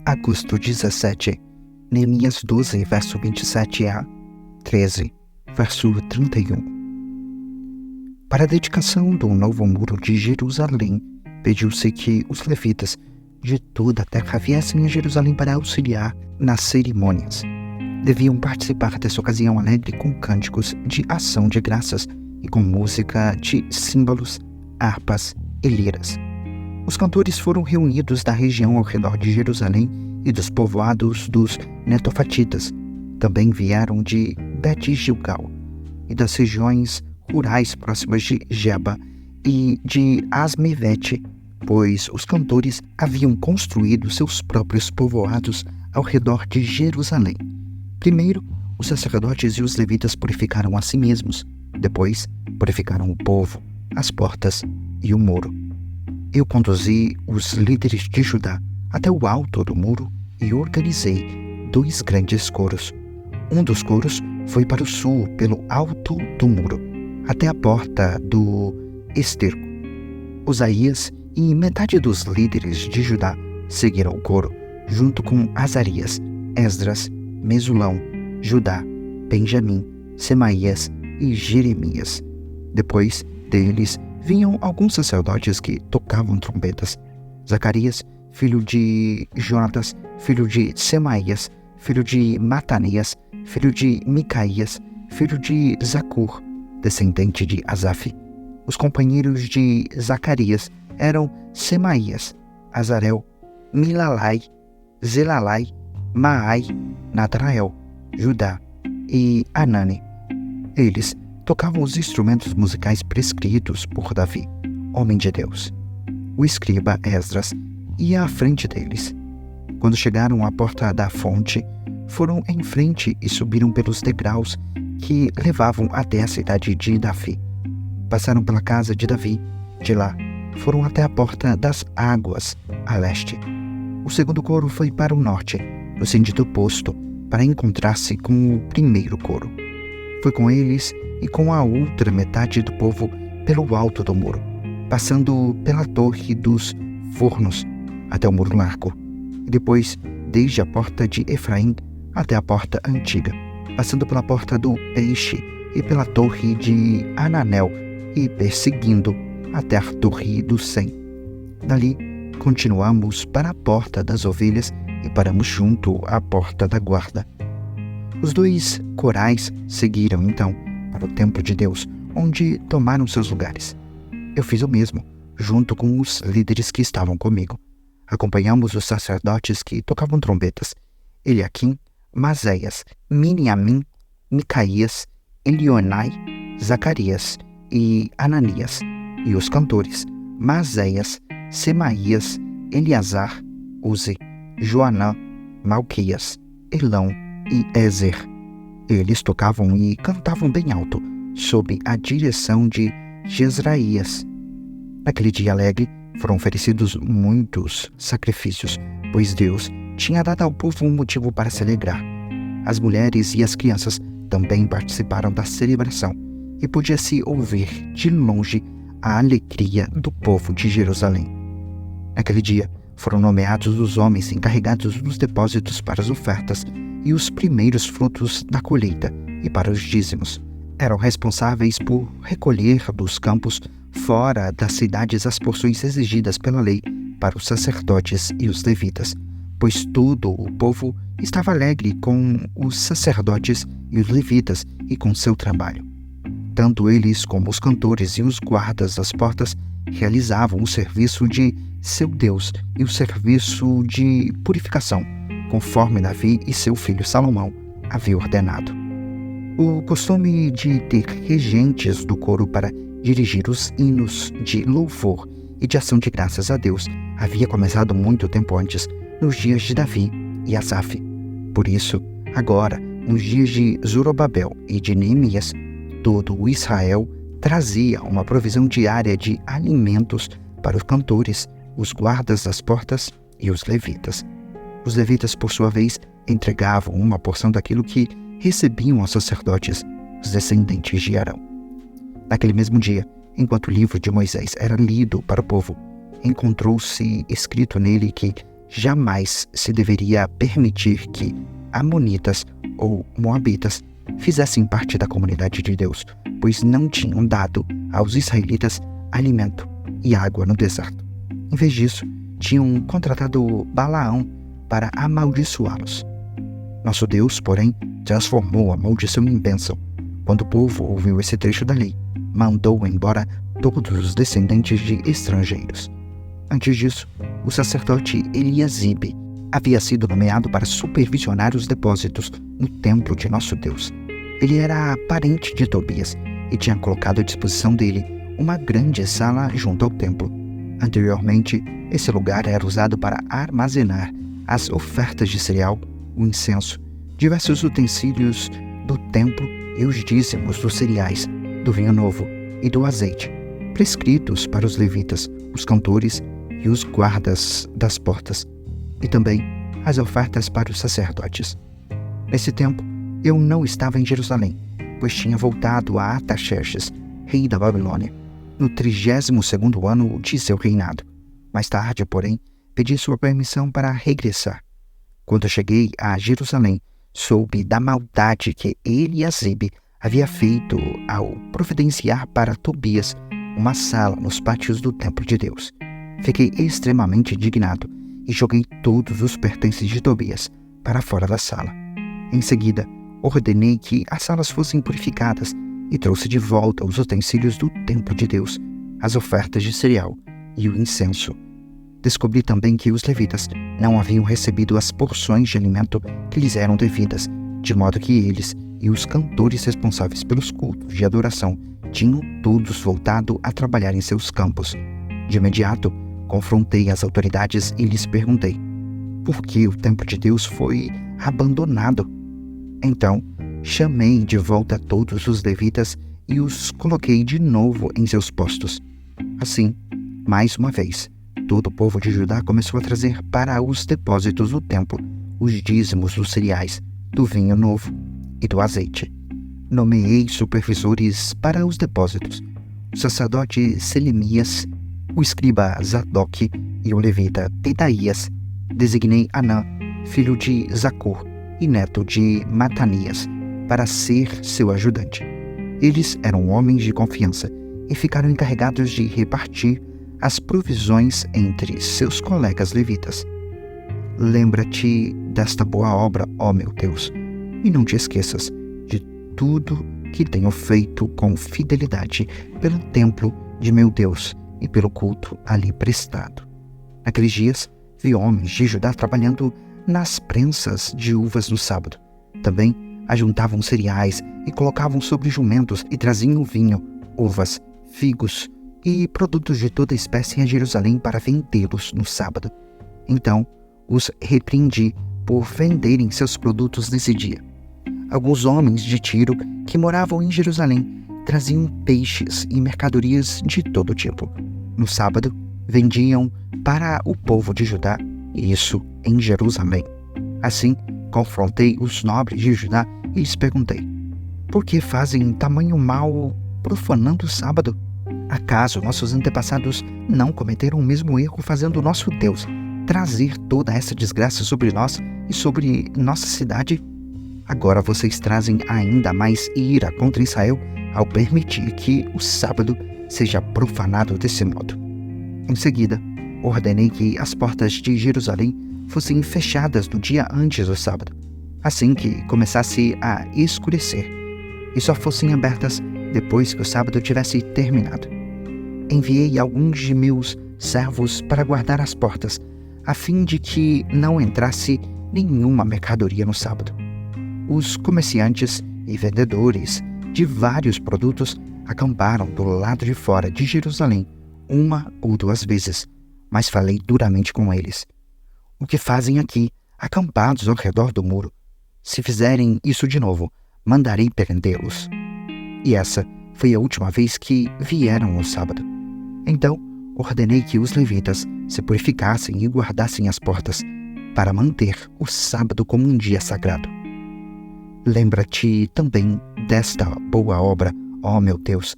Agosto 17, Neemias 12, verso 27 a 13, verso 31. Para a dedicação do novo muro de Jerusalém, pediu-se que os levitas de toda a terra viessem a Jerusalém para auxiliar nas cerimônias. Deviam participar dessa ocasião alegre com cânticos de ação de graças e com música de símbolos, harpas e liras. Os cantores foram reunidos da região ao redor de Jerusalém e dos povoados dos netofatitas. Também vieram de Bet-Gilgal e das regiões rurais próximas de Geba e de Asmevete, pois os cantores haviam construído seus próprios povoados ao redor de Jerusalém. Primeiro, os sacerdotes e os levitas purificaram a si mesmos. Depois, purificaram o povo, as portas e o muro. Eu conduzi os líderes de Judá até o alto do muro e organizei 2 grandes coros. Um dos coros foi para o sul, pelo alto do muro, até a porta do esterco. Osaías e metade dos líderes de Judá seguiram o coro, junto com Azarias, Esdras, Mesulão, Judá, Benjamim, Semaías e Jeremias. Depois deles vinham alguns sacerdotes que tocavam trombetas: Zacarias, filho de Jonatas, filho de Semaías, filho de Matanias, filho de Micaías, filho de Zacur, descendente de Asaf. Os companheiros de Zacarias eram Semaías, Azarel, Milalai, Zelalai, Maai, Natrael, Judá e Anani. Eles tocavam os instrumentos musicais prescritos por Davi, homem de Deus. O escriba Esdras ia à frente deles. Quando chegaram à porta da fonte, foram em frente e subiram pelos degraus que levavam até a cidade de Davi. Passaram pela casa de Davi. De lá, foram até a porta das águas, a leste. O segundo coro foi para o norte, no sentido oposto, para encontrar-se com o primeiro coro. Foi com eles e com a outra metade do povo pelo alto do muro, passando pela torre dos fornos até o muro largo, e depois desde a porta de Efraim até a porta antiga, passando pela porta do Peixe e pela torre de Ananel e perseguindo até a torre do Sem. Dali continuamos para a porta das ovelhas e paramos junto à porta da guarda. Os 2 corais seguiram então para o templo de Deus, onde tomaram seus lugares. Eu fiz o mesmo, junto com os líderes que estavam comigo. Acompanhamos os sacerdotes que tocavam trombetas: Eliaquim, Maséias, Miniamim, Micaías, Elionai, Zacarias e Ananias, e os cantores: Maséias, Semaías, Eleazar, Uzi, Joanã, Malquias, Elão e Ezer. Eles tocavam e cantavam bem alto, sob a direção de Jezraías. Naquele dia alegre, foram oferecidos muitos sacrifícios, pois Deus tinha dado ao povo um motivo para se alegrar. As mulheres e as crianças também participaram da celebração, e podia-se ouvir de longe a alegria do povo de Jerusalém. Naquele dia, foram nomeados os homens encarregados dos depósitos para as ofertas e os primeiros frutos da colheita e para os dízimos. Eram responsáveis por recolher dos campos fora das cidades as porções exigidas pela lei para os sacerdotes e os levitas, pois todo o povo estava alegre com os sacerdotes e os levitas e com seu trabalho. Tanto eles como os cantores e os guardas das portas realizavam o serviço de seu Deus e o serviço de purificação, conforme Davi e seu filho Salomão haviam ordenado. O costume de ter regentes do coro para dirigir os hinos de louvor e de ação de graças a Deus havia começado muito tempo antes, nos dias de Davi e Asaf. Por isso, agora, nos dias de Zorobabel e de Neemias, todo o Israel trazia uma provisão diária de alimentos para os cantores, os guardas das portas e os levitas. Os levitas, por sua vez, entregavam uma porção daquilo que recebiam aos sacerdotes, os descendentes de Arão. Naquele mesmo dia, enquanto o livro de Moisés era lido para o povo, encontrou-se escrito nele que jamais se deveria permitir que amonitas ou moabitas fizessem parte da comunidade de Deus, pois não tinham dado aos israelitas alimento e água no deserto. Em vez disso, tinham contratado Balaão para amaldiçoá-los. Nosso Deus, porém, transformou a maldição em bênção. Quando o povo ouviu esse trecho da lei, mandou embora todos os descendentes de estrangeiros. Antes disso, o sacerdote Eliasibe havia sido nomeado para supervisionar os depósitos no templo de nosso Deus. Ele era parente de Tobias e tinha colocado à disposição dele uma grande sala junto ao templo. Anteriormente, esse lugar era usado para armazenar as ofertas de cereal, o incenso, diversos utensílios do templo e os dízimos dos cereais, do vinho novo e do azeite, prescritos para os levitas, os cantores e os guardas das portas, e também as ofertas para os sacerdotes. Nesse tempo, eu não estava em Jerusalém, pois tinha voltado a Artaxerxes, rei da Babilônia, no 32º ano de seu reinado. Mais tarde, porém, pedi sua permissão para regressar. Quando cheguei a Jerusalém, soube da maldade que Eliasibe havia feito ao providenciar para Tobias uma sala nos pátios do templo de Deus. Fiquei extremamente indignado e joguei todos os pertences de Tobias para fora da sala. Em seguida, ordenei que as salas fossem purificadas e trouxe de volta os utensílios do templo de Deus, as ofertas de cereal e o incenso. Descobri também que os levitas não haviam recebido as porções de alimento que lhes eram devidas, de modo que eles e os cantores responsáveis pelos cultos de adoração tinham todos voltado a trabalhar em seus campos. De imediato, confrontei as autoridades e lhes perguntei por que o templo de Deus foi abandonado. Então, chamei de volta todos os levitas e os coloquei de novo em seus postos. Assim, mais uma vez, todo o povo de Judá começou a trazer para os depósitos do templo os dízimos dos cereais, do vinho novo e do azeite. Nomeei supervisores para os depósitos, o sacerdote Selemias, o escriba Zadok e o levita Pedaías. Designei Anã, filho de Zacur e neto de Matanias, para ser seu ajudante. Eles eram homens de confiança e ficaram encarregados de repartir as provisões entre seus colegas levitas. Lembra-te desta boa obra, ó meu Deus, e não te esqueças de tudo que tenho feito com fidelidade pelo templo de meu Deus e pelo culto ali prestado. Naqueles dias, vi homens de Judá trabalhando nas prensas de uvas no sábado. Também ajuntavam cereais e colocavam sobre jumentos e traziam vinho, uvas, figos e produtos de toda espécie a Jerusalém para vendê-los no sábado. Então, os repreendi por venderem seus produtos nesse dia. Alguns homens de Tiro que moravam em Jerusalém traziam peixes e mercadorias de todo tipo. No sábado, vendiam para o povo de Judá, e isso em Jerusalém. Assim, confrontei os nobres de Judá e lhes perguntei: por que fazem tamanho mal profanando o sábado? Acaso nossos antepassados não cometeram o mesmo erro fazendo nosso Deus trazer toda essa desgraça sobre nós e sobre nossa cidade? Agora vocês trazem ainda mais ira contra Israel ao permitir que o sábado seja profanado desse modo. Em seguida, ordenei que as portas de Jerusalém fossem fechadas no dia antes do sábado, assim que começasse a escurecer, e só fossem abertas depois que o sábado tivesse terminado. Enviei alguns de meus servos para guardar as portas, a fim de que não entrasse nenhuma mercadoria no sábado. Os comerciantes e vendedores de vários produtos acamparam do lado de fora de Jerusalém 1 ou 2 vezes, mas falei duramente com eles: o que fazem aqui, acampados ao redor do muro? Se fizerem isso de novo, mandarei prendê-los. E essa foi a última vez que vieram no sábado. Então, ordenei que os levitas se purificassem e guardassem as portas, para manter o sábado como um dia sagrado. Lembra-te também desta boa obra, ó meu Deus,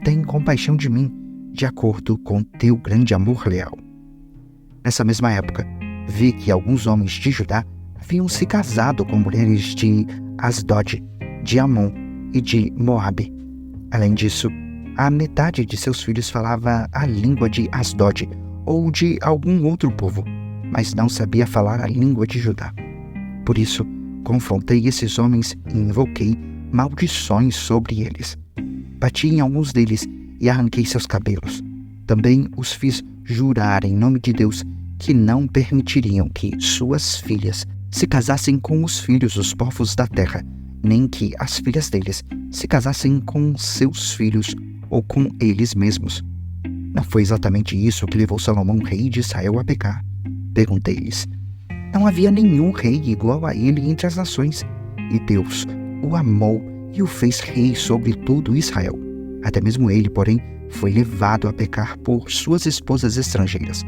tem compaixão de mim, de acordo com teu grande amor leal. Nessa mesma época, vi que alguns homens de Judá haviam se casado com mulheres de Asdod, de Amon e de Moabe. Além disso, a metade de seus filhos falava a língua de Asdod ou de algum outro povo, mas não sabia falar a língua de Judá. Por isso, confrontei esses homens e invoquei maldições sobre eles. Bati em alguns deles e arranquei seus cabelos. Também os fiz jurar em nome de Deus que não permitiriam que suas filhas se casassem com os filhos dos povos da terra, nem que as filhas deles se casassem com seus filhos ou com eles mesmos. Não foi exatamente isso que levou Salomão, rei de Israel, a pecar? Perguntei-lhes. Não havia nenhum rei igual a ele entre as nações, e Deus o amou e o fez rei sobre todo Israel. Até mesmo ele, porém, foi levado a pecar por suas esposas estrangeiras.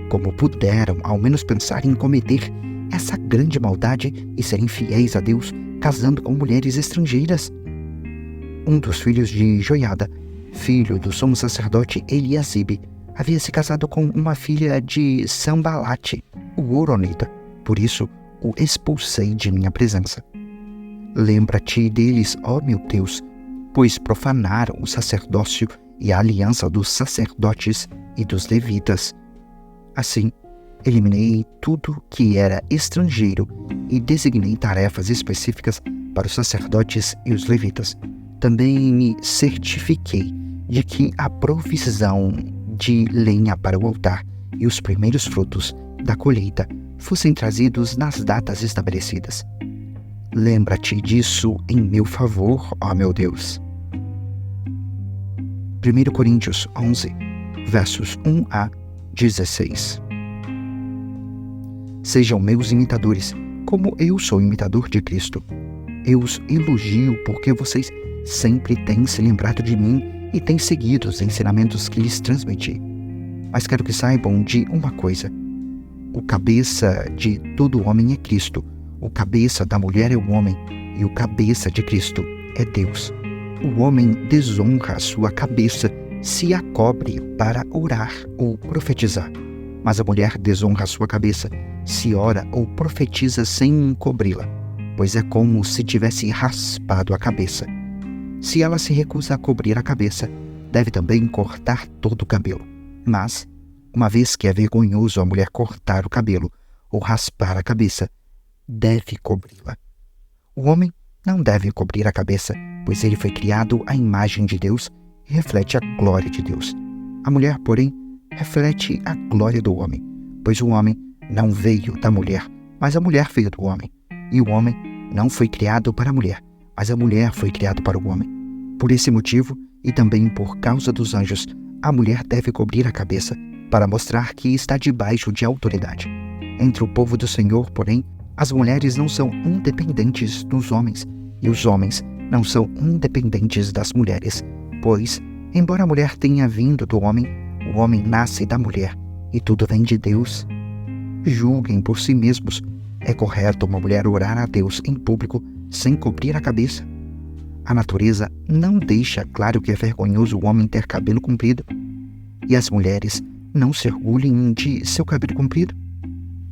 Como puderam ao menos pensar em cometer essa grande maldade e serem fiéis a Deus, casando com mulheres estrangeiras? Um dos filhos de Joiada, filho do sumo sacerdote Eliasibe, havia se casado com uma filha de Sambalate, o Horonita. Por isso, o expulsei de minha presença. Lembra-te deles, ó meu Deus, pois profanaram o sacerdócio e a aliança dos sacerdotes e dos levitas. Assim, eliminei tudo que era estrangeiro e designei tarefas específicas para os sacerdotes e os levitas. Também me certifiquei de que a provisão de lenha para o altar e os primeiros frutos da colheita fossem trazidos nas datas estabelecidas. Lembra-te disso em meu favor, ó meu Deus. 1 Coríntios 11, versos 1 a 16. Sejam meus imitadores, como eu sou imitador de Cristo. Eu os elogio porque vocês sempre têm se lembrado de mim e têm seguido os ensinamentos que lhes transmiti. Mas quero que saibam de uma coisa. O cabeça de todo homem é Cristo, o cabeça da mulher é o homem, e o cabeça de Cristo é Deus. O homem desonra a sua cabeça se a cobre para orar ou profetizar, mas a mulher desonra a sua cabeça se ora ou profetiza sem cobri-la, pois é como se tivesse raspado a cabeça. Se ela se recusa a cobrir a cabeça, deve também cortar todo o cabelo. Mas, uma vez que é vergonhoso a mulher cortar o cabelo ou raspar a cabeça, deve cobri-la. O homem não deve cobrir a cabeça, pois ele foi criado à imagem de Deus e reflete a glória de Deus. A mulher, porém, reflete a glória do homem, pois o homem não veio da mulher, mas a mulher veio do homem. E o homem não foi criado para a mulher, mas a mulher foi criada para o homem. Por esse motivo, e também por causa dos anjos, a mulher deve cobrir a cabeça, para mostrar que está debaixo de autoridade. Entre o povo do Senhor, porém, as mulheres não são independentes dos homens, e os homens não são independentes das mulheres, pois, embora a mulher tenha vindo do homem, o homem nasce da mulher, e tudo vem de Deus. Julguem por si mesmos. É correto uma mulher orar a Deus em público sem cobrir a cabeça? A natureza não deixa claro que é vergonhoso o homem ter cabelo comprido? E as mulheres não se orgulhem de seu cabelo comprido?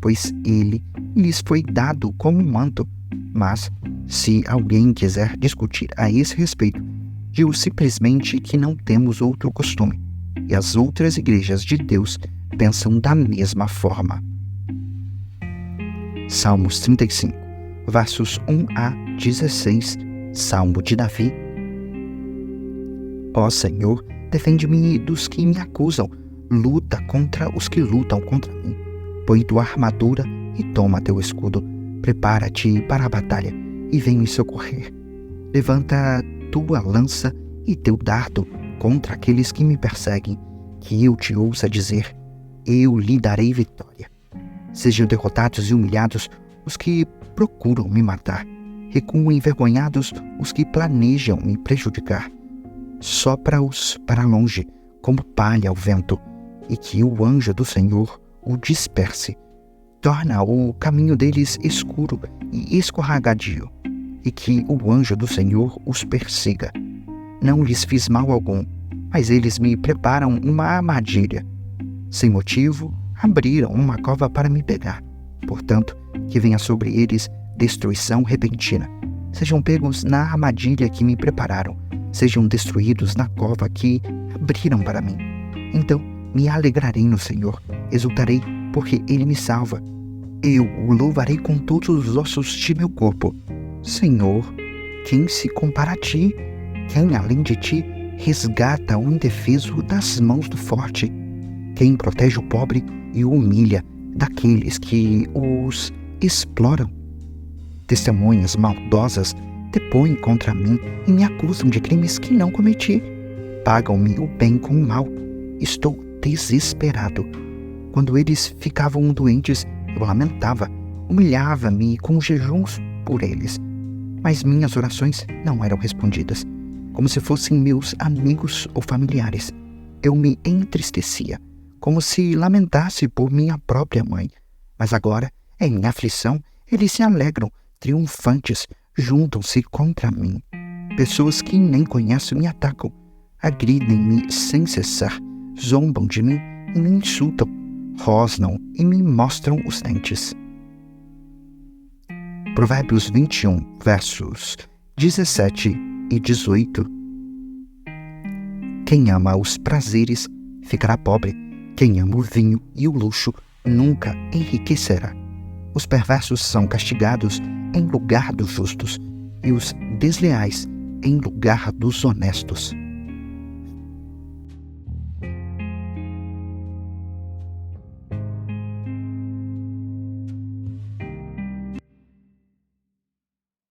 Pois ele lhes foi dado como um manto. Mas, se alguém quiser discutir a esse respeito, digo simplesmente que não temos outro costume, e as outras igrejas de Deus pensam da mesma forma. Salmos 35, versos 1 a 16, Salmo de Davi. Ó Senhor, defende-me dos que me acusam, luta contra os que lutam contra mim. Põe tua armadura e toma teu escudo. Prepara-te para a batalha e vem me socorrer. Levanta tua lança e teu dardo contra aqueles que me perseguem, que eu te ouça dizer, eu lhe darei vitória. Sejam derrotados e humilhados os que procuram me matar. Recuem envergonhados os que planejam me prejudicar. Sopra-os para longe, como palha ao vento, e que o anjo do Senhor o disperse. Torna o caminho deles escuro e escorregadio, e que o anjo do Senhor os persiga. Não lhes fiz mal algum, mas eles me preparam uma armadilha. Sem motivo, abriram uma cova para me pegar. Portanto, que venha sobre eles destruição repentina. Sejam pegos na armadilha que me prepararam. Sejam destruídos na cova que abriram para mim. Então me alegrarei no Senhor. Exultarei, porque Ele me salva. Eu o louvarei com todos os ossos de meu corpo. Senhor, quem se compara a ti? Quem, além de ti, resgata o indefeso das mãos do forte? Quem protege o pobre e o humilha daqueles que os exploram? Testemunhas maldosas depõem contra mim e me acusam de crimes que não cometi. Pagam-me o bem com o mal. Estou desesperado. Quando eles ficavam doentes, eu lamentava, humilhava-me com jejuns por eles. Mas minhas orações não eram respondidas, como se fossem meus amigos ou familiares. Eu me entristecia, como se lamentasse por minha própria mãe. Mas agora, em minha aflição, eles se alegram, triunfantes, juntam-se contra mim. Pessoas que nem conheço me atacam, agridem-me sem cessar, zombam de mim e me insultam, rosnam e me mostram os dentes. Provérbios 21, versos 17 e 18. Quem ama os prazeres ficará pobre. Quem ama o vinho e o luxo nunca enriquecerá. Os perversos são castigados em lugar dos justos, e os desleais em lugar dos honestos.